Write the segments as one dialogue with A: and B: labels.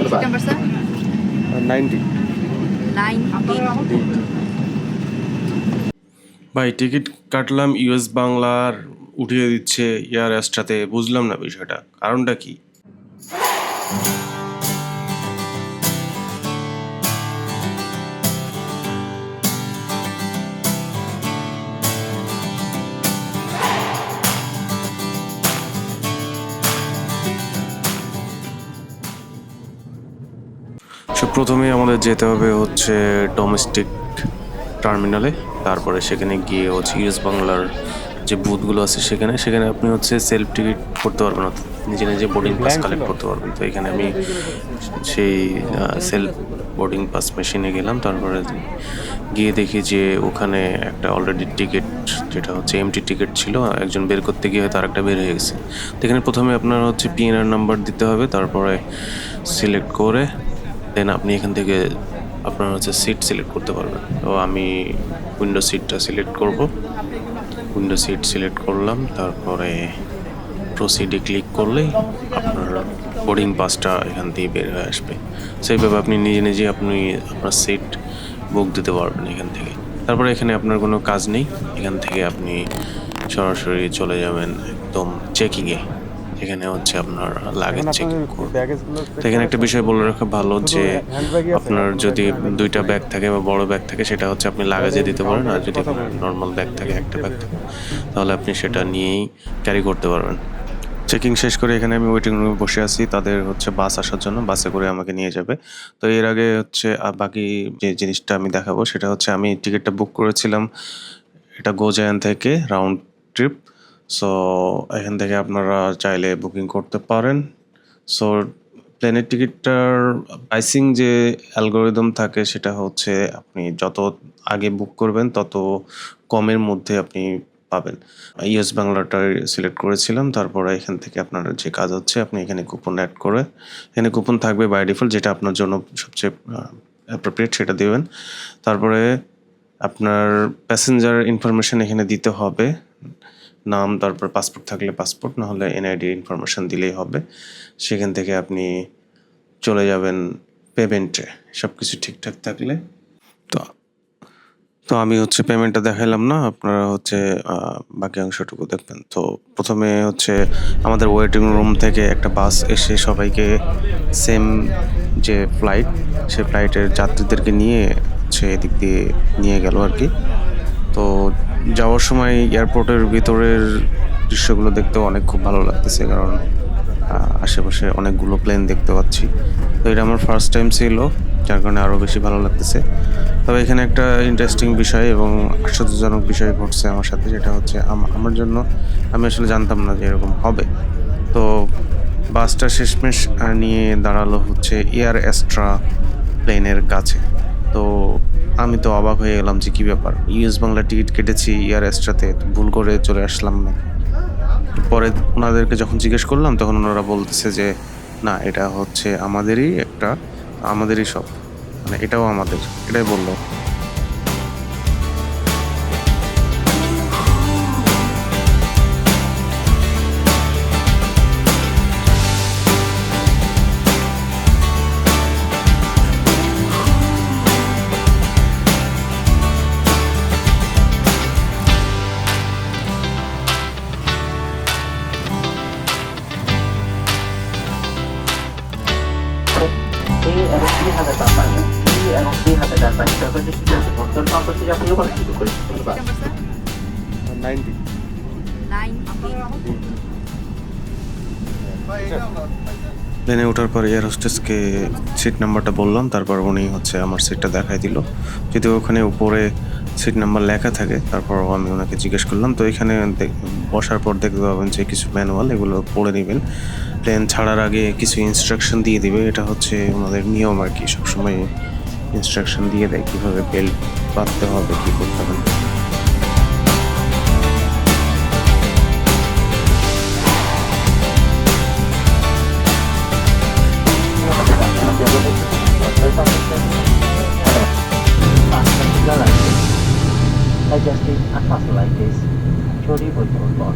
A: Seat number sir
B: 90 ভাই ticket কাটলাম US বাংলার উঠিয়ে দিচ্ছে এয়ার এক্সট্রাতে, বুঝলাম না বিষয়টা, কারণটা কি? প্রথমে আমাদের যেতে হবে হচ্ছে ডোমেস্টিক টার্মিনালে, তারপরে সেখানে গিয়ে হচ্ছে ইউএস বাংলার যে বুথগুলো আছে সেখানে আপনি হচ্ছে সেলফ টিকিট করতে পারবেন, অর্থাৎ নিজে নিজে বোর্ডিং পাস কালেক্ট করতে পারবেন। তো এখানে আমি সেই সেলফ বোর্ডিং পাস মেশিনে গেলাম, তারপরে গিয়ে দেখি যে ওখানে একটা অলরেডি টিকিট, যেটা হচ্ছে এমটি টিকিট ছিল, একজন বের করতে গিয়ে তার একটা বের হয়ে গেছে। তো এখানে প্রথমে আপনার হচ্ছে পিএনআর নাম্বার দিতে হবে, তারপরে সিলেক্ট করে দেন আপনি এখান থেকে আপনার হচ্ছে সিট সিলেক্ট করতে পারবেন। তো আমি উইন্ডো সিটটা সিলেক্ট করব, উইন্ডো সিট সিলেক্ট করলাম, তারপরে প্রসিডে ক্লিক করলেই আপনার বোর্ডিং পাসটা এখান থেকে বের হয়ে আসবে। সেইভাবে আপনি নিজে নিজে আপনার সিট বুক দিতে পারবেন এখান থেকে। তারপরে এখানে আপনার কোনো কাজ নেই, এখান থেকে আপনি সরাসরি চলে যাবেন একদম চেকিংয়ে। এখানে হচ্ছে আপনার লাগেজ চেকিং করবে। তো এখানে একটা বিষয় বলে রাখা ভালো যে আপনার যদি দুইটা ব্যাগ থাকে বা বড় ব্যাগ থাকে, সেটা হচ্ছে আপনি লাগেজে দিতে পারেন, আর যদি নর্মাল ব্যাগ থাকে, একটা ব্যাগ থাকে, তাহলে আপনি সেটা নিয়েই ক্যারি করতে পারবেন। চেকিং শেষ করে এখানে আমি ওয়েটিং রুমে বসে আছি, তাদের হচ্ছে বাস আসার জন্য, বাসে করে আমাকে নিয়ে যাবে। তো এর আগে হচ্ছে বাকি যে জিনিসটা আমি দেখাবো সেটা হচ্ছে আমি টিকিটটা বুক করেছিলাম, এটা গোজায়ান থেকে রাউন্ড ট্রিপ। সো এখান থেকে আপনারা চাইলে বুকিং করতে পারেন। সো প্লেনের টিকিটটার প্রাইসিং যে অ্যালগোরিদম থাকে সেটা হচ্ছে আপনি যত আগে বুক করবেন তত কমের মধ্যে আপনি পাবেন। ইউএস বাংলাটা সিলেক্ট করেছিলাম, তারপরে এখান থেকে আপনার যে কাজ হচ্ছে আপনি এখানে কুপন অ্যাড করে, এখানে কুপন থাকবে বাই ডিফল্ট, যেটা আপনার জন্য সবচেয়ে অ্যাপ্রোপ্রিয়েট সেটা দেবেন। তারপরে আপনার প্যাসেঞ্জার ইনফরমেশন এখানে দিতে হবে, নাম, তারপর পাসপোর্ট থাকলে পাসপোর্ট, নাহলে এনআইডি ইনফরমেশন দিলেই হবে। সেখান থেকে আপনি চলে যাবেন পেমেন্টে, সব কিছু ঠিকঠাক থাকলে। তো তো আমি হচ্ছে পেমেন্টটা দেখাইলাম না, আপনারা হচ্ছে বাকি অংশটুকু দেখবেন। তো প্রথমে হচ্ছে আমাদের ওয়েটিং রুম থেকে একটা বাস এসে সবাইকে সেম যে ফ্লাইট, সেই ফ্লাইটের যাত্রীদেরকে নিয়ে হচ্ছে এদিক দিয়ে নিয়ে গেল আর কি। তো যাওয়ার সময় এয়ারপোর্টের ভিতরের দৃশ্যগুলো দেখতেও অনেক খুব ভালো লাগতেছে, কারণ আশেপাশে অনেকগুলো প্লেন দেখতে পাচ্ছি। তো এটা আমার ফার্স্ট টাইম ছিল, যার কারণে আরও বেশি ভালো লাগতেছে। তবে এখানে একটা ইন্টারেস্টিং বিষয় এবং আশ্চর্যজনক বিষয় ঘটছে আমার সাথে, যেটা হচ্ছে আমার জন্য, আমি আসলে জানতাম না যে এরকম হবে। তো বাসটা শেষমেশ নিয়ে দাঁড়ালো হচ্ছে এয়ার এক্সট্রা প্লেনের কাছে। তো আমি তো অবাক হয়ে গেলাম যে কী ব্যাপার, ইউএস বাংলা টিকিট কেটেছি এয়ার এক্সট্রাতে, ভুল করে চলে আসলাম না। পরে ওনাদেরকে যখন জিজ্ঞেস করলাম তখন ওনারা বলতেছে যে না, এটা হচ্ছে আমাদেরই সব, মানে এটাও আমাদের, এটাই বললো। প্লেনে ওঠার পর এয়ার হোস্টেসকে সিট নাম্বারটা বললাম, তারপর উনি হচ্ছে আমার সিটটা দেখাই দিল, যদিও ওখানে উপরে সিট নাম্বার লেখা থাকে। তারপর আমি ওনাকে জিজ্ঞেস করলাম। তো এখানে বসার পর দেখতে পাবেন যে কিছু ম্যানুয়াল, এগুলো পড়ে নেবেন। প্লেন ছাড়ার আগে কিছু ইনস্ট্রাকশন দিয়ে দিবে, এটা হচ্ছে ওনাদের নিয়ম আর কি, সবসময় ইনস্ট্রাকশন দিয়ে দেয় কীভাবে বেল্ট বাঁধতে হবে, কী করতে হবে।
C: Adjusting a puzzle like this, surely will move on.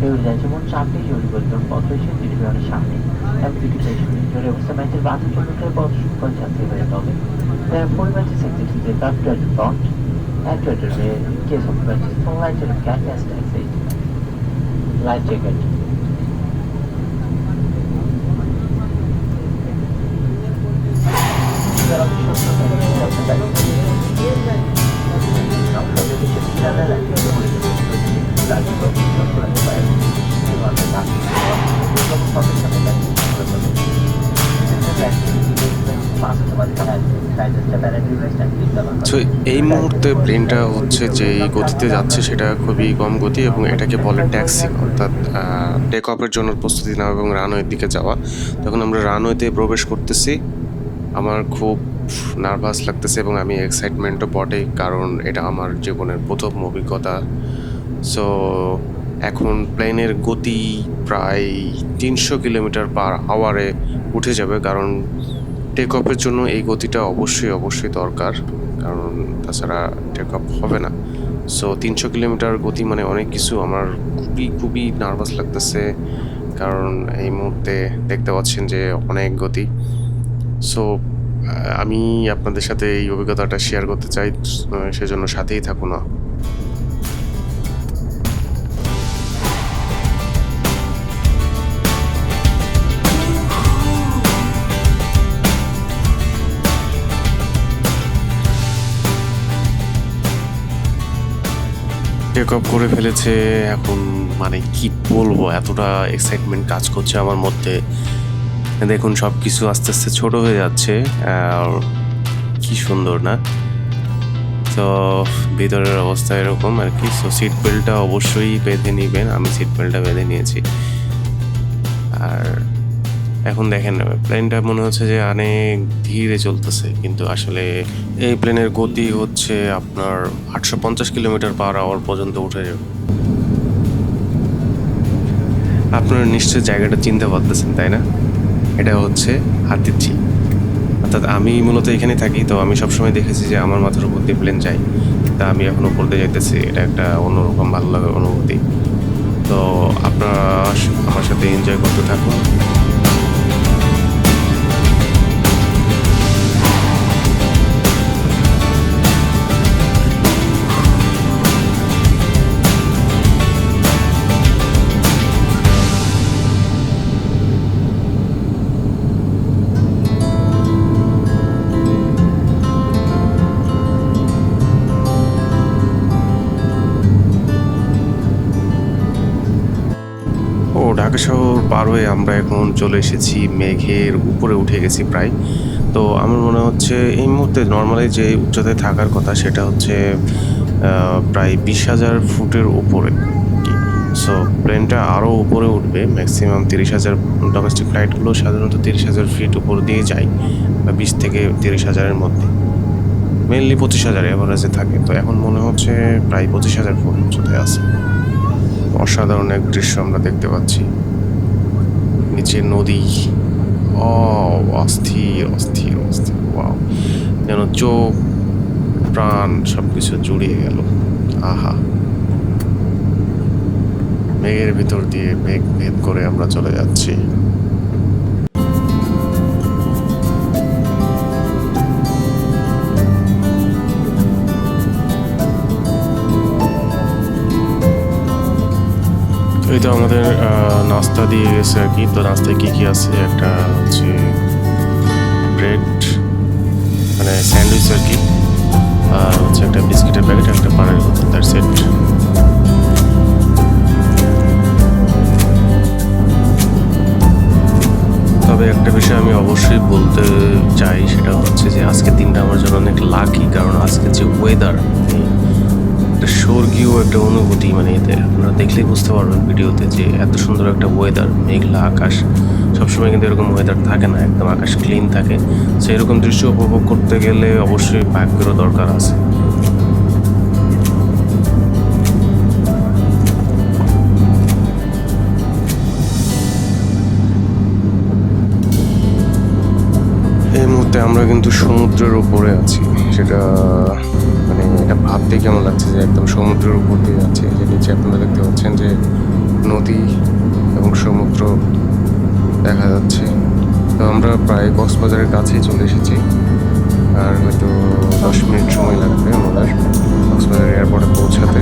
A: 배우자 যেমন চাপে পরিবর্তন পথ হয়েছে বিমানের সামনে এবং দুটি পেছনে জোরে অবস্থা ম্যাচের বাধা চলুকের পথ সুফল যাত্রী হয়ে তবে There are 4 matches executed after the front and to the rear in case of matches for lighter can as exit. Life jacket.
B: So এই মুহূর্তে প্লেনটা হচ্ছে যে গতিতে যাচ্ছে সেটা খুবই কম গতি এবং এটাকে বলে ট্যাক্সি, অর্থাৎ টেক অফের জন্য প্রস্তুতি নেওয়া এবং রানওয়ের দিকে যাওয়া। তখন আমরা রানওয়েতে প্রবেশ করতেছি। আমার খুব নার্ভাস লাগতেছে এবং আমি এক্সাইটমেন্টও বটে, কারণ এটা আমার জীবনের প্রথম অভিজ্ঞতা। সো এখন প্লেনের গতি প্রায় 300 কিলোমিটার পার আওয়ারে উঠে যাবে, কারণ টেক অফের জন্য এই গতিটা অবশ্যই দরকার, কারণ তাছাড়া টেক অফ হবে না। সো 300 কিলোমিটার গতি মানে অনেক কিছু। আমার খুবই নার্ভাস লাগতেছে, কারণ এই মুহূর্তে দেখতে পাচ্ছেন যে অনেক গতি। সো আমি আপনাদের সাথে এই অভিজ্ঞতাটা শেয়ার করতে চাই, সেজন্য সাথেই থাকুন না। টেক অফ করে ফেলেছে। এখন মানে কি বলবো, এতটা এক্সাইটমেন্ট কাজ করছে আমার মধ্যে। দেখুন সব কিছু আস্তে আস্তে ছোট হয়ে যাচ্ছে, আর কি সুন্দর না? তো ভিতরের অবস্থা এরকম আর কি। সো সিট বেল্টটা অবশ্যই বেঁধে নেবেন। আমি সিট বেল্টটা বেঁধে নিয়েছি। আর এখন দেখেন প্লেনটা মনে হচ্ছে যে অনেক ধীরে চলতেছে, কিন্তু আসলে এই প্লেনের গতি হচ্ছে আপনার 850 কিলোমিটার পার আওয়ার পর্যন্ত উঠে যাবে। আপনারা নিশ্চয়ই জায়গাটা চিনতে পারতেছেন, তাই না? এটা হচ্ছে হাতিরঝিল। অর্থাৎ আমি মূলত এখানে থাকি, তো আমি সবসময় দেখেছি যে আমার মাথার উপর দিয়ে প্লেন যায়। তা আমি এখন উপর দিয়ে যাইতেছি, এটা একটা অন্যরকম ভালো লাগার অনুভূতি। তো আপনারা আমার সাথে এনজয় করতে থাকুন। ঢাকা শহর পার হয়ে আমরা এখন চলে এসেছি, মেঘের উপরে উঠে গেছি প্রায়। তো আমার মনে হচ্ছে এই মুহূর্তে নর্মালি যে উচ্চতায় থাকার কথা সেটা হচ্ছে প্রায় 20,000 ফুটের উপরে। সো প্লেনটা আরও উপরে উঠবে, ম্যাক্সিমাম 30,000। ডোমেস্টিক ফ্লাইটগুলো সাধারণত 30,000 ফিট উপর দিয়ে যায়, বা 20 থেকে 30,000-এর মধ্যে। মেনলি 25,000 এভারেজে থাকে। তো এখন মনে হচ্ছে প্রায় 25,000 ফুট উচ্চতায় আছে। অসাধারণ এক দৃশ্য আমরা দেখতে পাচ্ছি। নিচে নদী, অস্থির ওয়াও, যেন চোখ প্রাণ সবকিছু জুড়িয়ে গেল। আহা, মেঘের ভিতর দিয়ে মেঘ ভেদ করে আমরা চলে যাচ্ছি। এই তো আমাদের নাস্তা দিয়ে গেছে আর কি। তো নাস্তায় কি আছে, একটা হচ্ছে ব্রেড মানে স্যান্ডউইচ আর কি, আর হচ্ছে একটা বিস্কিটের প্যাকেট, একটা পানের বোতল, দ্যাটস ইট। তবে একটা বিষয় আমি অবশ্যই বলতে চাই, সেটা হচ্ছে যে আজকের দিনটা আমার জন্য অনেক লাকি, কারণ আজকে যে ওয়েদার, একটা স্বর্গীয় একটা অনুভূতি। মানে এতে আপনারা দেখলেই বুঝতে পারবেন ভিডিওতে যে এত সুন্দর একটা ওয়েদার, মেঘলা আকাশ। সবসময় কিন্তু এরকম ওয়েদার থাকে না, একদম আকাশ ক্লিন থাকে। সো এরকম দৃশ্য উপভোগ করতে গেলে অবশ্যই ভাগ্যেরও দরকার আছে। এই মুহূর্তে আমরা কিন্তু সমুদ্রের উপরে আছি। সেটা মানে এটা ভাবতে কেমন লাগছে যে একদম সমুদ্রের উপর দিয়ে যাচ্ছে। যে নিচে আপনারা দেখতে পাচ্ছেন যে নদী এবং সমুদ্র দেখা যাচ্ছে। তো আমরা প্রায় কক্সবাজারের কাছেই চলে এসেছি, আর হয়তো 10 মিনিট সময় লাগবে আমাদের কক্সবাজার এয়ারপোর্টে পৌঁছাতে।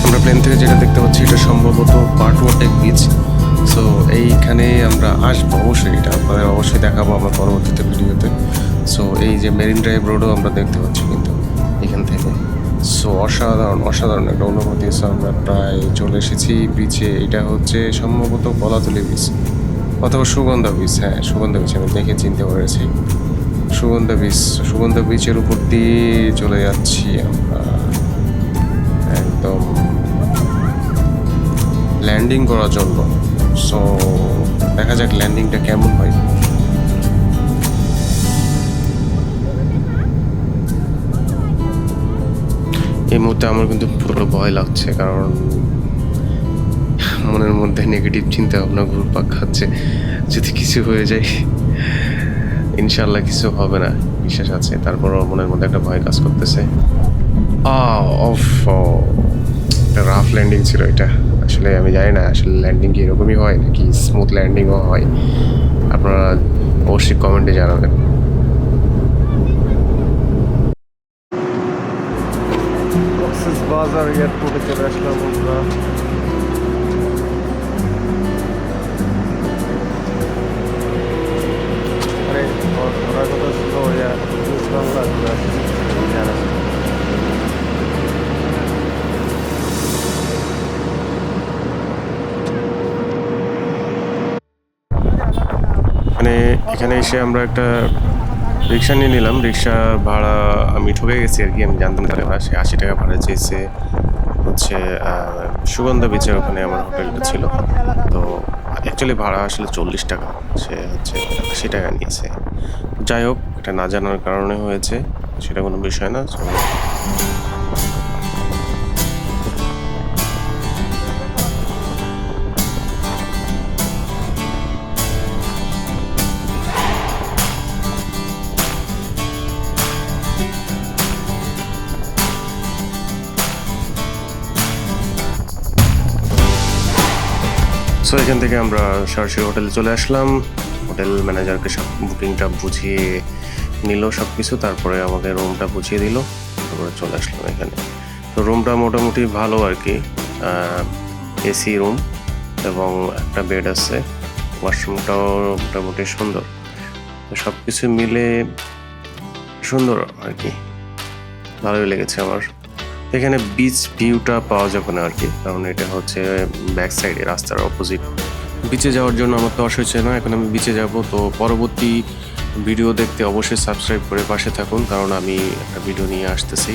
B: আমরা প্লেন থেকে যেটা দেখতে পাচ্ছি এটা সম্ভবত পাটওয়াটেক বিচ। সো এইখানে আমরা আসবো অবশ্যই, এটা আপনাদের অবশ্যই দেখাবো আমরা পরবর্তীতে ভিডিওতে। সো এই যে মেরিন ড্রাইভ রোডও আমরা দেখতে পাচ্ছি কিন্তু এখান থেকে। সো অসাধারণ একটা অনুভূতি। সো আমরা প্রায় চলে এসেছি বিচে। এটা হচ্ছে সম্ভবত কলাতলি বিচ অথবা সুগন্ধা বিচ। হ্যাঁ, সুগন্ধা বিচ, আমি দেখে চিনতে পেরেছি সুগন্ধা বিচের উপর দিয়ে চলে যাচ্ছি আমরা একদম ল্যান্ডিং করার জন্য। সো দেখা যাক ল্যান্ডিংটা কেমন হয়। এই মুহূর্তে আমার কিন্তু পুরো ভয় লাগছে, কারণ মনের মধ্যে নেগেটিভ চিন্তা ভাবনা ঘুরপাক খাচ্ছে। যদি কিছু হয়ে যায়, ইনশাল্লাহ কিছু হবে না, বিশ্বাস আছে, তারপরও মনের মধ্যে একটা ভয় কাজ করতেছে। একটা রাফ ল্যান্ডিং ছিল এটা। আসলে আমি জানি না আসলে ল্যান্ডিং কি এরকমই হয় নাকি স্মুথ ল্যান্ডিংও হয়, আপনারা অবশ্যই কমেন্টে জানাবেন। কক্সবাজার এয়ারপোর্টে চলে আসলাম আমরা। ওরা কথা ছিল বাংলা জানা। এখানে এসে আমরা একটা রিক্সা নিয়ে নিলাম। রিক্সা ভাড়া আমি ঠকে গেছি আর কি, আমি জানতাম তাহলে সে 80 টাকা ভাড়া চেয়েছে হচ্ছে সুগন্ধা বিচের ওখানে আমার হোটেলটা ছিল। তো অ্যাকচুয়ালি ভাড়া আসলে 40 টাকা, সে হচ্ছে 80 টাকা নিয়েছে। যাই হোক, এটা না জানার কারণে হয়েছে, সেটা কোনো বিষয় না। সো এখান থেকে আমরা সরাসরি হোটেলে চলে আসলাম। হোটেল ম্যানেজারকে সব বুকিংটা বুঝিয়ে নিল সব কিছু, তারপরে আমাকে রুমটা বুঝিয়ে দিল, তারপরে চলে আসলাম এখানে। তো রুমটা মোটামুটি ভালো আর কি, এসি রুম এবং একটা বেড আছে, ওয়াশরুমটাও মোটামুটি সুন্দর। তো সব কিছু মিলে সুন্দর আর কি, ভালোই লেগেছে আমার। এখানে বিচ ভিউটা পাওয়া যাবে না আর কি, কারণ এটা হচ্ছে ব্যাক সাইডে, রাস্তার অপোজিট। বিচে যাওয়ার জন্য আমার তো অসুবিধা না, এখন আমি বিচে যাব। তো পরবর্তী ভিডিও দেখতে অবশ্যই সাবস্ক্রাইব করে পাশে থাকুন, কারণ আমি একটা ভিডিও নিয়ে আসতেছি।